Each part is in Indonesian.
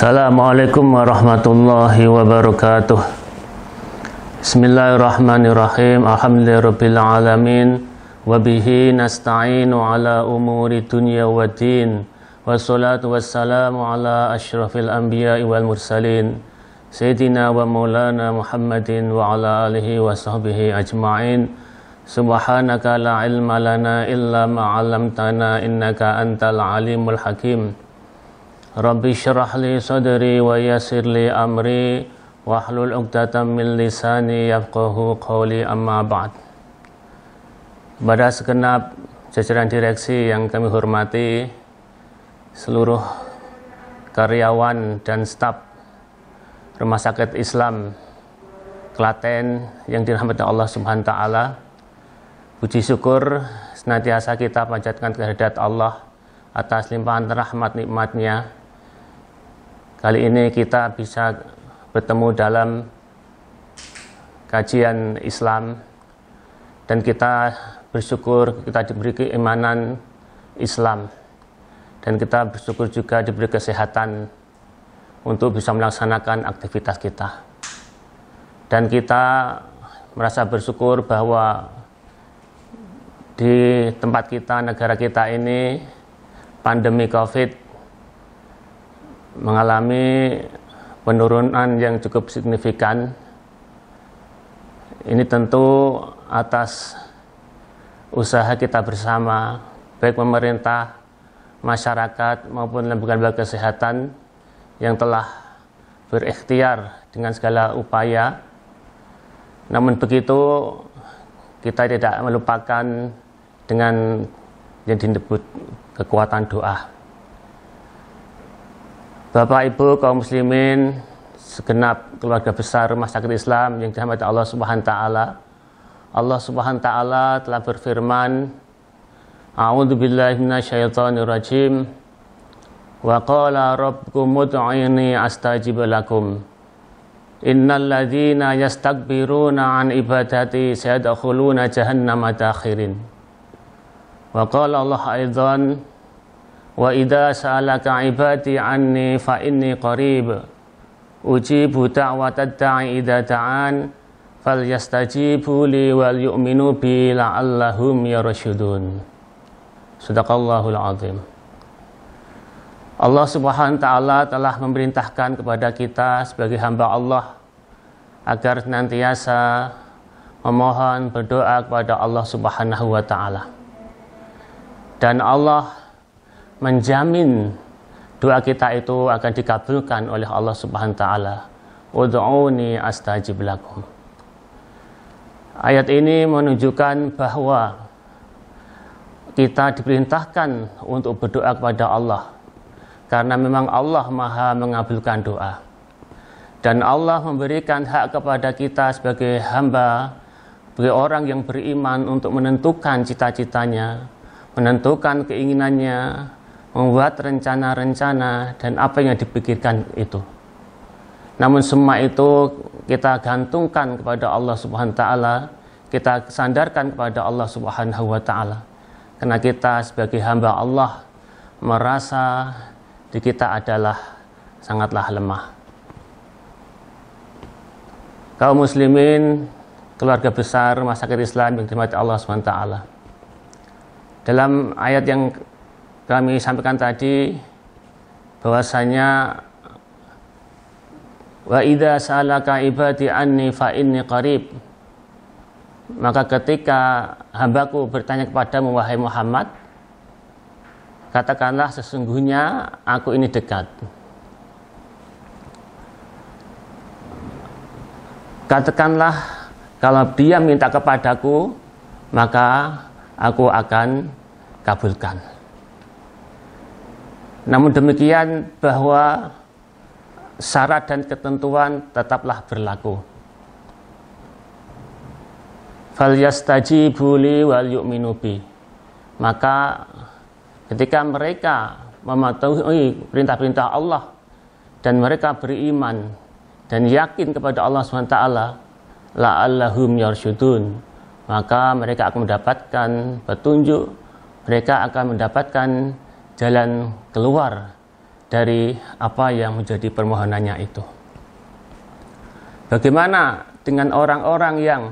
Assalamualaikum warahmatullahi wabarakatuh. Bismillahirrahmanirrahim. Alhamdulillahirabbil alamin. Wabihi nasta'inu ala umuri dunya waddin. Wassalatu wassalamu ala asyrafil anbiya'i wal mursalin. Sayyidina wa maulana Muhammadin wa ala alihi wa sahbihi ajma'in. Subhanaka la ilma lana illa ma 'allamtana innaka antal alimul hakim. Rabbi syrah li sadri wa yassir li amri wahlul 'uqdatam min lisani yafqahu qawli, amma ba'd. Kepada segenap jajaran direksi yang kami hormati, seluruh karyawan dan staf Rumah Sakit Islam Klaten yang dirahmati Allah Subhanahu wa taala, puji syukur senantiasa kita panjatkan kehadirat Allah atas limpahan rahmat nikmatnya. Kali ini kita bisa bertemu dalam kajian Islam dan kita bersyukur kita diberi keimanan Islam dan kita bersyukur juga diberi kesehatan untuk bisa melaksanakan aktivitas kita. Dan kita merasa bersyukur bahwa di tempat kita, negara kita ini, pandemi COVID mengalami penurunan yang cukup signifikan. Ini tentu atas usaha kita bersama, baik pemerintah, masyarakat maupun lembaga-lembaga kesehatan yang telah berikhtiar dengan segala upaya. Namun begitu, kita tidak melupakan dengan yang disebut kekuatan doa. Bapak Ibu kaum muslimin, segenap keluarga besar Rumah Sakit Islam yang dirahmati Allah Subhanahu wa taala. Allah Subhanahu wa taala telah berfirman, A'udzubillahi minasyaitonirrajim. Wa qala rabbukum ud'uni astajib lakum. Innal ladzina yastakbiruna an ibadati sayadkhuluna jahannama dakhirin. Wa qala Allah aidan, wa idza sa'alaka ibadi anni fa inni qarib ujibu da'watad da'i idza da'an falyastajibu li wal yu'minu bi la'allahum yarshudun. Shadaqallahul azim. Allah Subhanahu wa taala telah memerintahkan kepada kita sebagai hamba Allah agar senantiasa memohon berdoa kepada Allah Subhanahu wa taala. Dan Allah menjamin doa kita itu akan dikabulkan oleh Allah Subhanahu wa taala. Ud'uni astajib lakum. Ayat ini menunjukkan bahwa kita diperintahkan untuk berdoa kepada Allah karena memang Allah Maha mengabulkan doa. Dan Allah memberikan hak kepada kita sebagai hamba, sebagai orang yang beriman untuk menentukan cita-citanya, menentukan keinginannya, membuat rencana-rencana dan apa yang dipikirkan itu. Namun semua itu kita gantungkan kepada Allah Subhanahu wa taala, kita sandarkan kepada Allah Subhanahu wa taala. Karena kita sebagai hamba Allah merasa diri kita adalah sangatlah lemah. Kaum muslimin, keluarga besar Rumah Sakit Islam yang dirahmati Allah Subhanahu wa taala. Dalam ayat yang kami sampaikan tadi bahwasanya wa idza sa'alaka ibadi anni fa inni qarib, maka ketika hambaku bertanya kepadamu wahai Muhammad, katakanlah sesungguhnya aku ini dekat. Katakanlah kalau dia minta kepadaku maka aku akan kabulkan. Namun demikian bahwa syarat dan ketentuan tetaplah berlaku. Falyastajibu li wal yu'minu bi. Maka ketika mereka mematuhi perintah-perintah Allah dan mereka beriman dan yakin kepada Allah SWT, la'allahum yarshudun, maka mereka akan mendapatkan petunjuk, mereka akan mendapatkan jalan keluar dari apa yang menjadi permohonannya itu. Bagaimana dengan orang-orang yang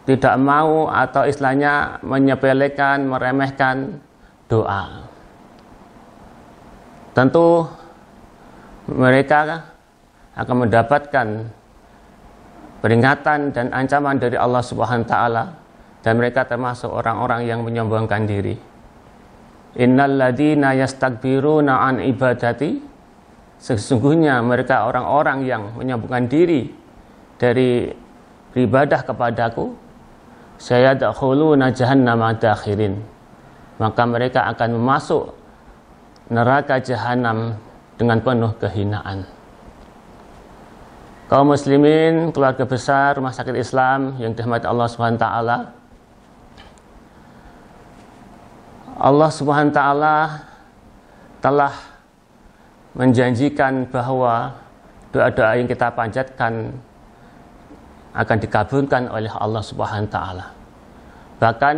tidak mau atau istilahnya menyepelekan, meremehkan doa? Tentu mereka akan mendapatkan peringatan dan ancaman dari Allah Subhanahu wa taala, dan mereka termasuk orang-orang yang menyombongkan diri. Innal ladzina yastakbiruna an ibadati, sesungguhnya mereka orang-orang yang menyombongkan diri dari beribadah kepadaku, sayadkhuluna jahannama dakhirin, maka mereka akan masuk neraka jahanam dengan penuh kehinaan. Kaum muslimin, keluarga besar Rumah Sakit Islam yang dirahmati Allah Subhanahu wa taala, Allah Subhanahu wa taala telah menjanjikan bahwa doa-doa yang kita panjatkan akan dikabulkan oleh Allah Subhanahu wa taala. Bahkan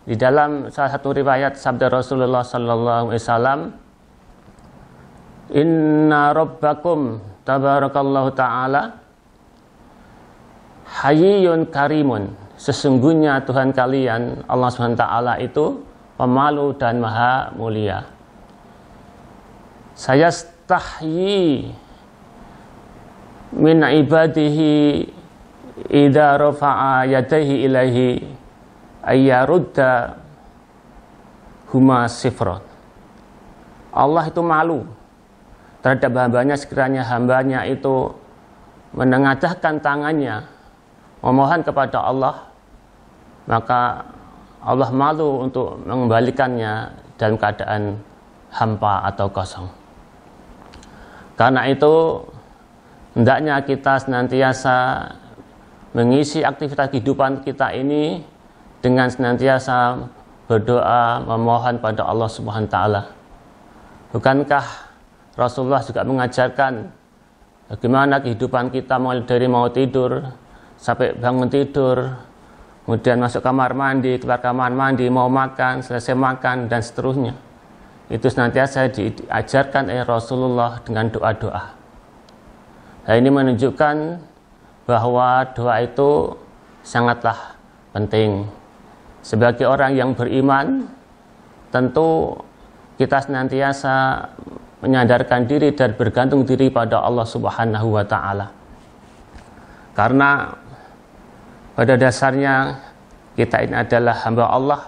di dalam salah satu riwayat sabda Rasulullah sallallahu alaihi wasallam, inna rabbakum tabarakallahu ta'ala hayyun karimun, sesungguhnya Tuhan kalian Allah SWT itu pemalu dan maha mulia. Saya stahyi min ibadihi idza rafa'a yadayhi ilaihi ayyarudda huma sifron. Allah itu malu terhadap hambanya sekiranya hambanya itu menengadahkan tangannya memohon kepada Allah, maka Allah malu untuk mengembalikannya dalam keadaan hampa atau kosong. Karena itu hendaknya kita senantiasa mengisi aktivitas kehidupan kita ini dengan senantiasa berdoa memohon pada Allah Subhanahu wa taala. Bukankah Rasulullah juga mengajarkan bagaimana kehidupan kita mulai dari mau tidur sampai bangun tidur, kemudian masuk kamar mandi, keluar kamar mandi, mau makan, selesai makan, dan seterusnya. Itu senantiasa diajarkan oleh Rasulullah dengan doa-doa. Hal ini menunjukkan bahwa doa itu sangatlah penting. Sebagai orang yang beriman, tentu kita senantiasa menyadarkan diri dan bergantung diri pada Allah Subhanahu wa taala. Karena pada dasarnya kita ini adalah hamba Allah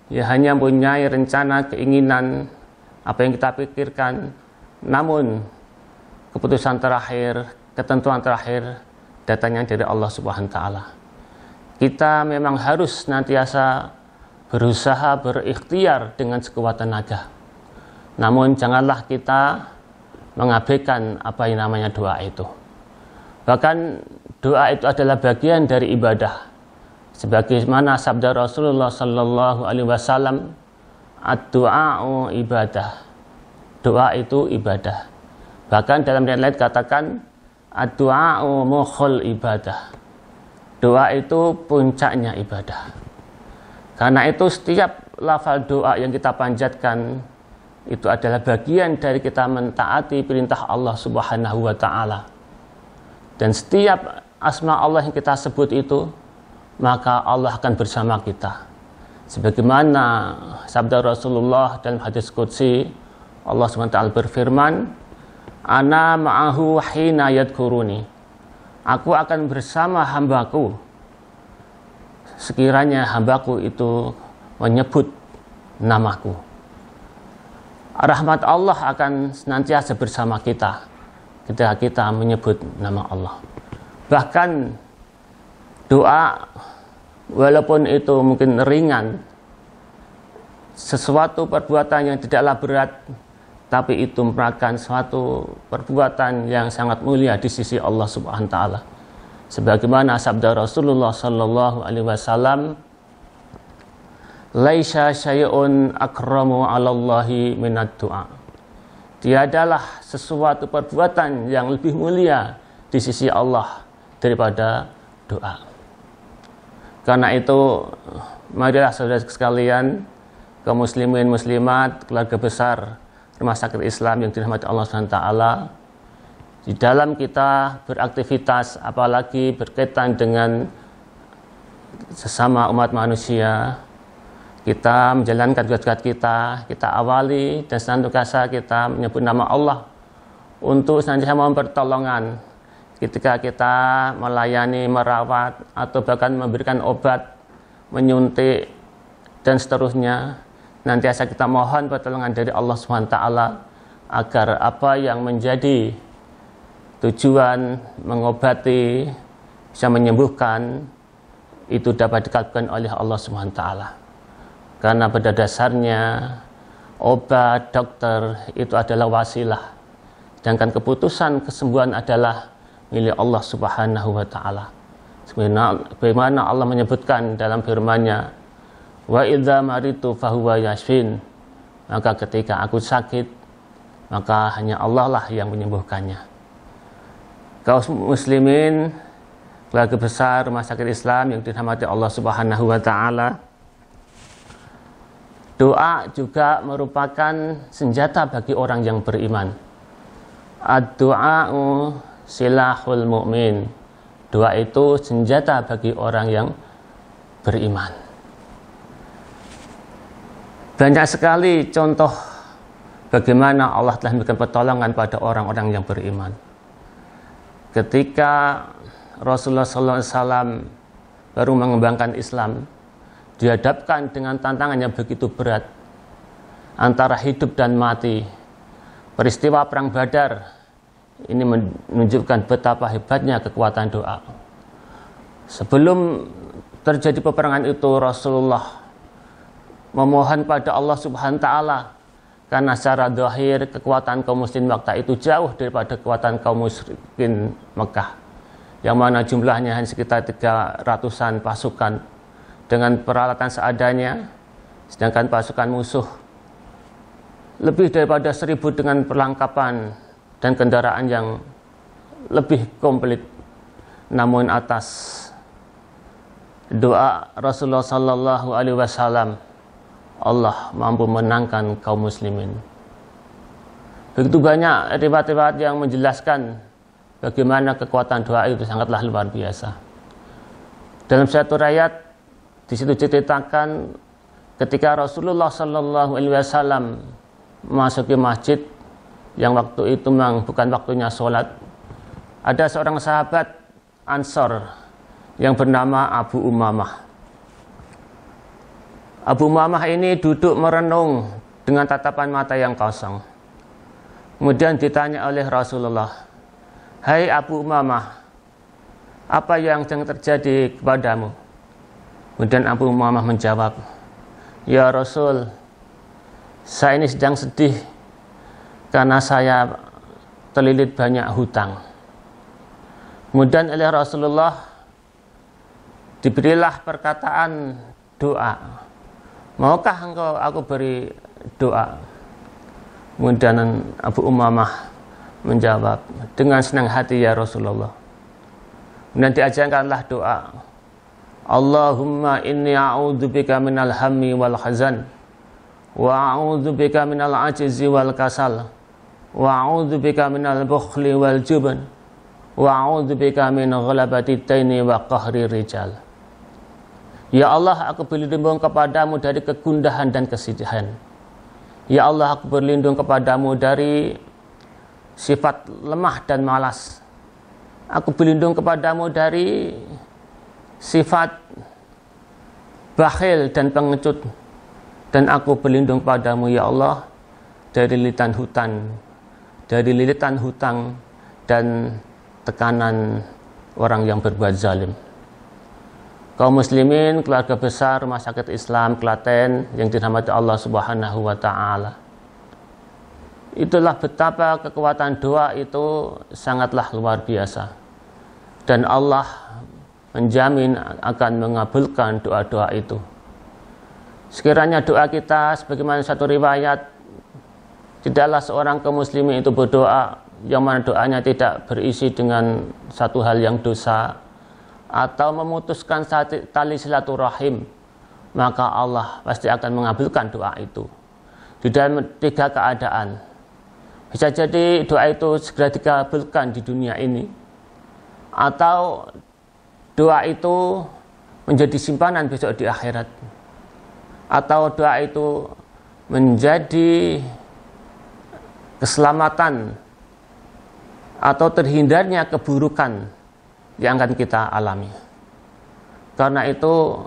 yang hanya mempunyai rencana, keinginan, apa yang kita pikirkan, namun keputusan terakhir, ketentuan terakhir datangnya dari Allah Subhanahu wa taala. Kita memang harus senantiasa berusaha berikhtiar dengan sekuat tenaga. Namun janganlah kita mengabaikan apa yang namanya doa itu. Bahkan doa itu adalah bagian dari ibadah. Sebagaimana sabda Rasulullah sallallahu alaihi wasallam, ad-du'a'u ibadah. Doa itu ibadah. Bahkan dalam riwayat lain katakan ad-du'a'u mukhul ibadah. Doa itu puncaknya ibadah. Karena itu setiap lafal doa yang kita panjatkan itu adalah bagian dari kita mentaati perintah Allah Subhanahu wa taala. Dan setiap asma Allah yang kita sebut itu, maka Allah akan bersama kita. Sebagaimana sabda Rasulullah dalam hadis qudsi, Allah SWT berfirman, ana ma'ahu hina yadhkuruni, aku akan bersama hambaku sekiranya hambaku itu menyebut namaku. Rahmat Allah akan senantiasa bersama kita ketika kita menyebut nama Allah. Bahkan doa, walaupun itu mungkin ringan, sesuatu perbuatan yang tidaklah berat, tapi itu merupakan suatu perbuatan yang sangat mulia di sisi Allah Subhanahu wa taala. Sebagaimana sabda Rasulullah sallallahu alaihi wasallam, laisa syai'un akramu 'alallahi minad du'a. Tiadalah sesuatu perbuatan yang lebih mulia di sisi Allah daripada doa. Karena itu, marilah saudara sekalian, kaum muslimin muslimat, keluarga besar rumah sakit Islam yang dirahmati Allah SWT, di dalam kita beraktivitas, apalagi berkaitan dengan sesama umat manusia, kita menjalankan tugas kita awali dan senantiasa kita menyebut nama Allah untuk senantiasa mohon pertolongan ketika kita melayani, merawat, atau bahkan memberikan obat, menyuntik, dan seterusnya. Nantiasa kita mohon pertolongan dari Allah SWT agar apa yang menjadi tujuan mengobati, bisa menyembuhkan, itu dapat dikabulkan oleh Allah SWT. Karena pada dasarnya obat, dokter itu adalah wasilah, sedangkan keputusan kesembuhan adalah milik Allah Subhanahu wa Ta'ala. Sebagaimana Allah menyebutkan dalam firman-Nya, wa idza maritu fahuwa yashfin, maka ketika aku sakit, maka hanya Allah lah yang menyembuhkannya. Kaum muslimin, keluarga besar Rumah Sakit Islam yang dirahmati Allah Subhanahu wa Ta'ala, doa juga merupakan senjata bagi orang yang beriman. Ad-du'a'u silahul mu'min. Doa itu senjata bagi orang yang beriman. Banyak sekali contoh bagaimana Allah telah memberikan pertolongan pada orang-orang yang beriman. Ketika Rasulullah SAW baru mengembangkan Islam, dihadapkan dengan tantangan yang begitu berat antara hidup dan mati. Peristiwa Perang Badar ini menunjukkan betapa hebatnya kekuatan doa. Sebelum terjadi peperangan itu, Rasulullah memohon pada Allah Subhanahu wa Ta'ala, karena secara zahir kekuatan kaum muslimin waktu itu jauh daripada kekuatan kaum musyrikin Mekah, yang mana jumlahnya hanya sekitar 300-an pasukan dengan peralatan seadanya, sedangkan pasukan musuh lebih daripada 1.000 dengan perlengkapan dan kendaraan yang lebih komplit. Namun atas doa Rasulullah Sallallahu Alaihi Wasallam, Allah mampu menangkan kaum muslimin. Begitu banyak riwayat-riwayat yang menjelaskan bagaimana kekuatan doa itu sangatlah luar biasa. Dalam satu riwayat di situ diceritakan ketika Rasulullah Sallallahu Alaihi Wasallam memasuki masjid yang waktu itu memang bukan waktunya sholat, ada seorang sahabat Ansor yang bernama Abu Umamah. Abu Umamah ini duduk merenung dengan tatapan mata yang kosong. Kemudian ditanya oleh Rasulullah, "Hai Abu Umamah, apa yang sedang terjadi kepadamu?" Kemudian Abu Umamah menjawab, "Ya Rasul, saya ini sedang sedih karena saya terlilit banyak hutang." Kemudian oleh Rasulullah diberilah perkataan doa, "Maukah engkau aku beri doa?" Kemudian Abu Umamah menjawab, "Dengan senang hati ya Rasulullah." Kemudian diajarkanlah doa, "Allahumma inni a'udzubika minal hammi wal hazan, wa a'udzubika minal ajzi wal kasal, wa a'udzubika minal bukhli wal jubn, wa a'udzubika min ghalabati daini wa qahri rijal." Ya Allah, aku berlindung kepadamu dari kegundahan dan kesedihan. Ya Allah, aku berlindung kepadamu dari sifat lemah dan malas. Aku berlindung kepadamu dari sifat bakhil dan pengecut. Dan aku berlindung padamu ya Allah dari lilitan hutang dan tekanan orang yang berbuat zalim. Kaum muslimin, keluarga besar Rumah Sakit Islam Klaten yang dirahmati Allah Subhanahu wa Ta'ala, itulah betapa kekuatan doa itu sangatlah luar biasa, dan Allah menjamin akan mengabulkan doa-doa itu. Sekiranya doa kita sebagaimana satu riwayat, tidaklah seorang kaum muslimin itu berdoa yang mana doanya tidak berisi dengan satu hal yang dosa atau memutuskan tali silaturahim, maka Allah pasti akan mengabulkan doa itu. di dalam 3 keadaan. Bisa jadi doa itu segera dikabulkan di dunia ini, atau doa itu menjadi simpanan besok di akhirat, atau doa itu menjadi keselamatan atau terhindarnya keburukan yang akan kita alami. Karena itu,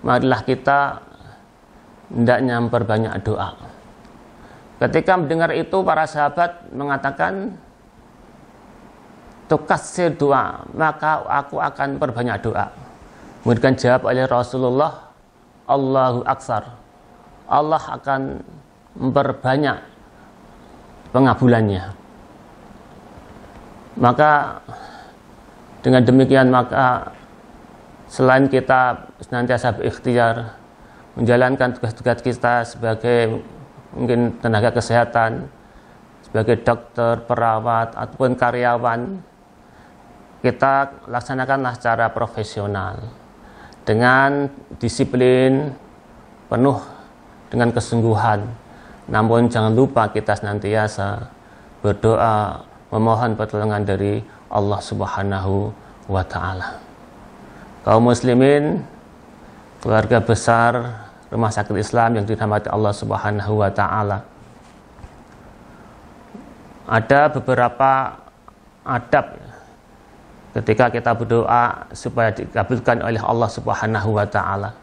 marilah kita hendaknya memperbanyak doa. Ketika mendengar itu, para sahabat mengatakan, tukassir doa, maka aku akan perbanyak doa. Kemudian jawab oleh Rasulullah, Allahu Aksar, Allah akan memperbanyak pengabulannya. Maka dengan demikian, maka selain kita senantiasa berikhtiar menjalankan tugas-tugas kita sebagai mungkin tenaga kesehatan, sebagai dokter, perawat, ataupun karyawan, kita laksanakanlah secara profesional dengan disiplin penuh, dengan kesungguhan. Namun jangan lupa kita senantiasa berdoa, memohon pertolongan dari Allah Subhanahu wa Ta'ala. Kaum muslimin, keluarga besar Rumah Sakit Islam yang dirahmati Allah Subhanahu wa Ta'ala, ada beberapa adab ketika kita berdoa supaya dikabulkan oleh Allah Subhanahu wa Ta'ala.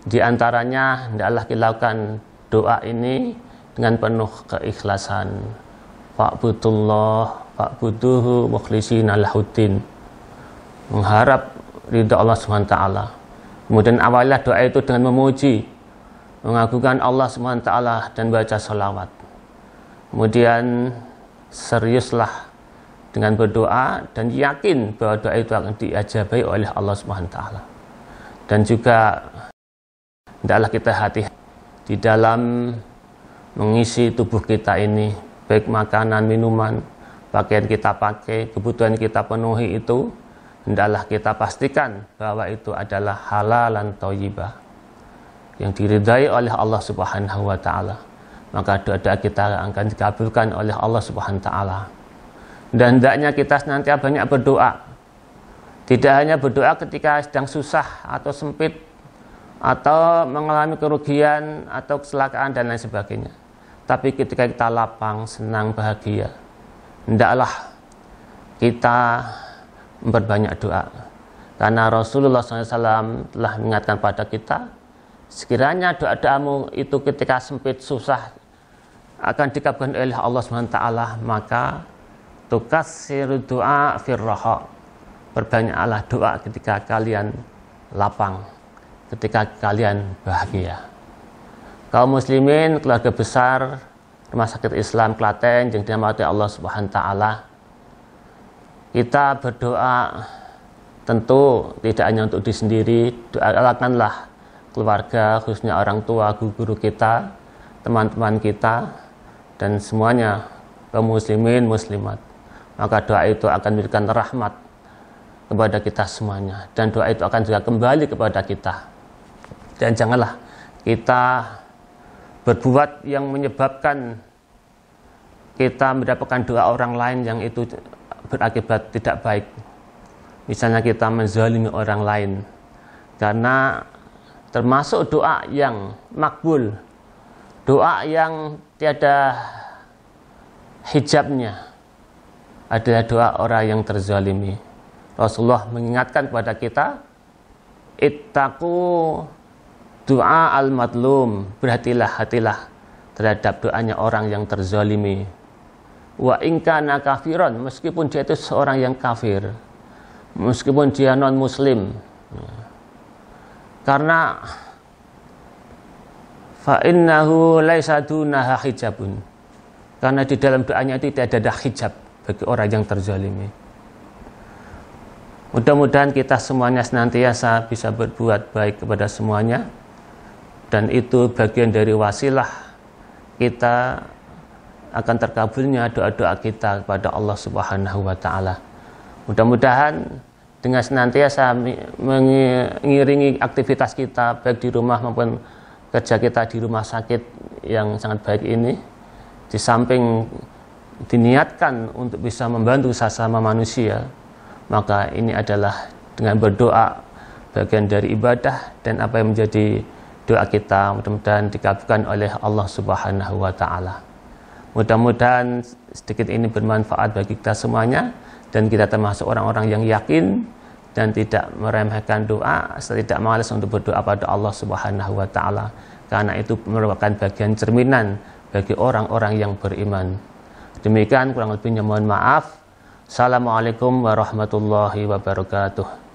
Di antaranya, hendaklah kita lakukan doa ini dengan penuh keikhlasan. Fa'buduhu mukhlishina lahuddin, mengharap ridha Allah SWT. Kemudian awalilah doa itu dengan memuji, mengagungkan Allah SWT dan baca sholawat. Kemudian seriuslah dengan berdoa dan yakin bahwa doa itu akan diajabai oleh Allah SWT. Dan juga hendaklah kita hati-hati di dalam mengisi tubuh kita ini, baik makanan, minuman, pakaian kita pakai, kebutuhan kita penuhi itu, hendaklah kita pastikan bahwa itu adalah halalan thayyibah yang diridhai oleh Allah Subhanahu wa Ta'ala. Maka doa-doa kita akan dikabulkan oleh Allah Subhanahu wa Ta'ala. Dan hendaknya kita senantiasa banyak berdoa. Tidak hanya berdoa ketika sedang susah atau sempit, atau mengalami kerugian atau kecelakaan dan lain sebagainya. Tapi ketika kita lapang, senang, bahagia, hendaklah kita memperbanyak doa. Karena Rasulullah SAW telah mengingatkan pada kita, sekiranya doa-doamu itu ketika sempit, susah, akan dikabulkan oleh Allah SWT, maka tukassiru doa firraha, perbanyaklah doa ketika kalian lapang, ketika kalian bahagia. Kaum muslimin, keluarga besar Rumah Sakit Islam Klaten yang dirahmati Allah Subhanahu wa Ta'ala, kita berdoa tentu tidak hanya untuk diri sendiri, doakanlah keluarga, khususnya orang tua, guru-guru kita, teman-teman kita, dan semuanya kaum muslimin, muslimat. Maka doa itu akan memberikan rahmat kepada kita semuanya, dan doa itu akan juga kembali kepada kita. Dan janganlah kita berbuat yang menyebabkan kita mendapatkan doa orang lain yang itu berakibat tidak baik. Misalnya kita menzalimi orang lain, karena termasuk doa yang makbul, doa yang tiada hijabnya adalah doa orang yang terzalimi. Rasulullah mengingatkan kepada kita, ittaqu doa al-madlum, berhati-hatilah terhadap doanya orang yang terzalimi. Wa in kana kafiran, meskipun dia itu seorang yang kafir, meskipun dia non muslim, karena fa innahu laisa dunaha hijabun, karena di dalam doanya itu tidak ada hijab bagi orang yang terzalimi. Mudah-mudahan kita semuanya senantiasa bisa berbuat baik kepada semuanya, dan itu bagian dari wasilah kita akan terkabulnya doa-doa kita kepada Allah Subhanahu wa Ta'ala. Mudah-mudahan dengan senantiasa mengiringi aktivitas kita baik di rumah maupun kerja kita di rumah sakit yang sangat baik ini, di samping diniatkan untuk bisa membantu sesama manusia, maka ini adalah dengan berdoa bagian dari ibadah, dan apa yang menjadi doa kita mudah-mudahan dikabulkan oleh Allah Subhanahu wa taala. Mudah-mudahan sedikit ini bermanfaat bagi kita semuanya, dan kita termasuk orang-orang yang yakin dan tidak meremehkan doa, tidak malas untuk berdoa pada Allah Subhanahu wa taala, karena itu merupakan bagian cerminan bagi orang-orang yang beriman. Demikian kurang lebihnya mohon maaf. Assalamualaikum warahmatullahi wabarakatuh.